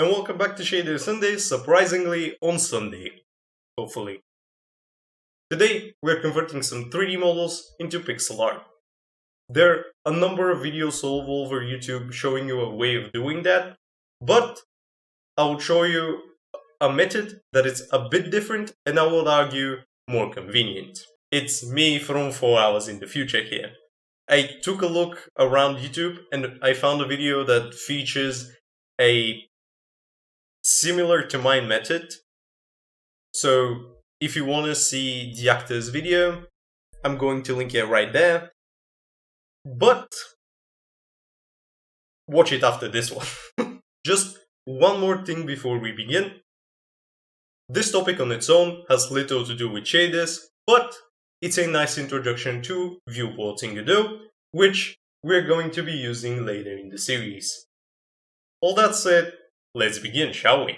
and welcome back to ShaderSundays, surprisingly on Sunday, hopefully. Today we're converting some 3D models into pixel art. There are a number of videos all over YouTube showing you a way of doing that, but I will show you a method that is a bit different and I would argue more convenient. It's me from 4 hours in the future here. I took a look around YouTube and I found a video that features a similar to mine method. So if you want to see the actor's video, I'm going to link it right there. But watch it after this one. Just one more thing before we begin. This topic on its own has little to do with shaders, but it's a nice introduction to viewports in Godot, which we're going to be using later in the series. All that said, let's begin, shall we?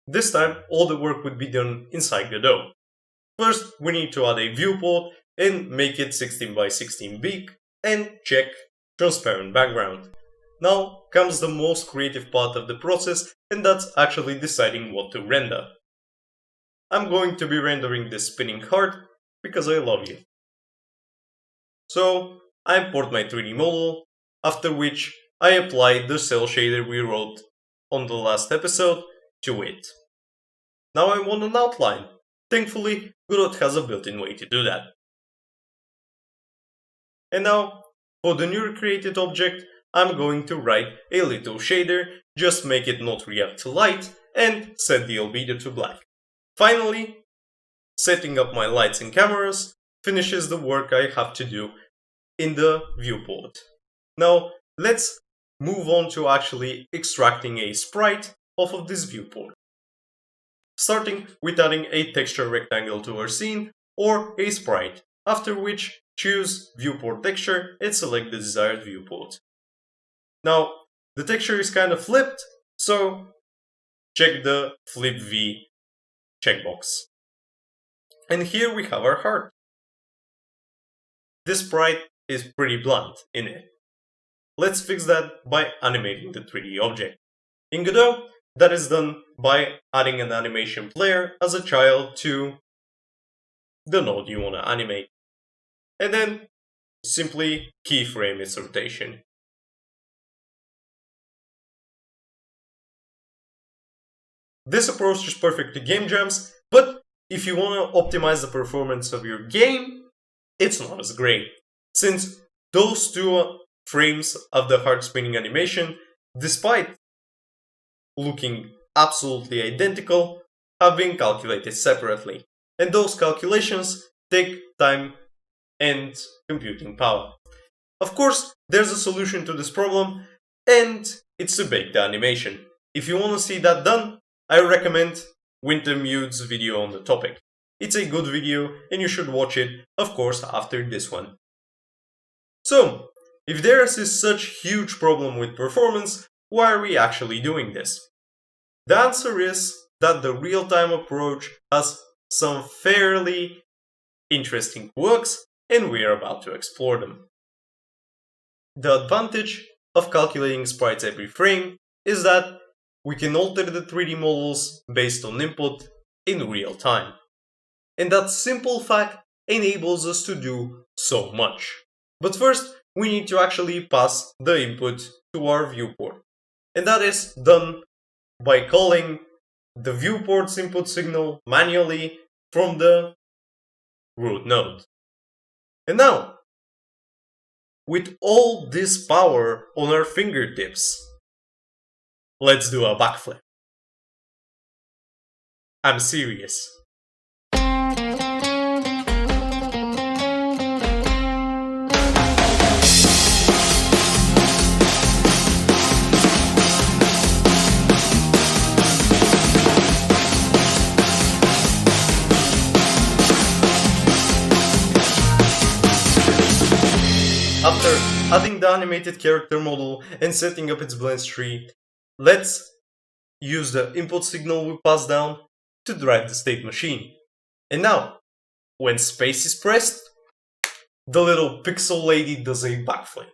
This time, all the work would be done inside Godot. First, we need to add a viewport and make it 16 by 16 big and check transparent background. Now comes the most creative part of the process, and that's actually deciding what to render. I'm going to be rendering this spinning heart because I love you. So I import my 3D model, after which I apply the cell shader we wrote on the last episode to it. Now I want an outline. Thankfully, Godot has a built-in way to do that. And now, for the newly created object, I'm going to write a little shader, just make it not react to light, and set the albedo to black. Finally, setting up my lights and cameras finishes the work I have to do in the viewport. Now, let's move on to actually extracting a sprite off of this viewport. Starting with adding a texture rectangle to our scene or a sprite, after which choose Viewport Texture and select the desired viewport. Now, the texture is kind of flipped, so check the Flip V checkbox. And here we have our heart. This sprite is pretty blunt in it. Let's fix that by animating the 3D object. In Godot, that is done by adding an animation player as a child to the node you want to animate. And then simply keyframe its rotation. This approach is perfect to game jams, but if you want to optimize the performance of your game, it's not as great, since those two frames of the heart spinning animation, despite looking absolutely identical, have been calculated separately, and those calculations take time and computing power. Of course, there's a solution to this problem, and it's to bake the animation. If you want to see that done, I recommend Winter Mude's video on the topic. It's a good video and you should watch it, of course, after this one. So, if there is this such huge problem with performance, why are we actually doing this? The answer is that the real-time approach has some fairly interesting quirks and we are about to explore them. The advantage of calculating sprites every frame is that we can alter the 3D models based on input in real time. And that simple fact enables us to do so much. But first, we need to actually pass the input to our viewport. And that is done by calling the viewport's input signal manually from the root node. And now, with all this power on our fingertips, let's do a backflip. I'm serious. After adding the animated character model and setting up its blend tree, let's use the input signal we passed down to drive the state machine. And now, when space is pressed, the little pixel lady does a backflip.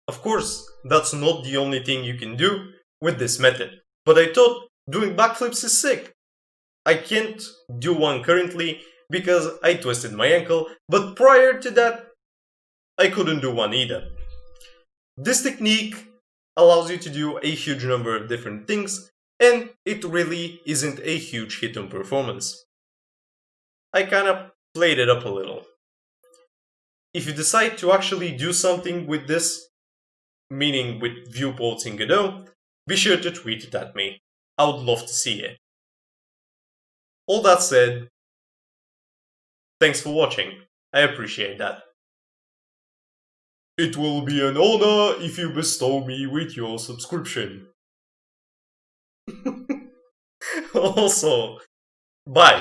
Of course, that's not the only thing you can do. with this method, but I thought doing backflips is sick. I can't do one currently because I twisted my ankle, but prior to that, I couldn't do one either. This technique allows you to do a huge number of different things, and it really isn't a huge hit on performance. I kinda played it up a little. If you decide to actually do something with this, meaning with viewports in Godot, be sure to tweet it at me. I would love to see it. All that said, thanks for watching. I appreciate that. It will be an honor if you bestow me with your subscription. Also, bye.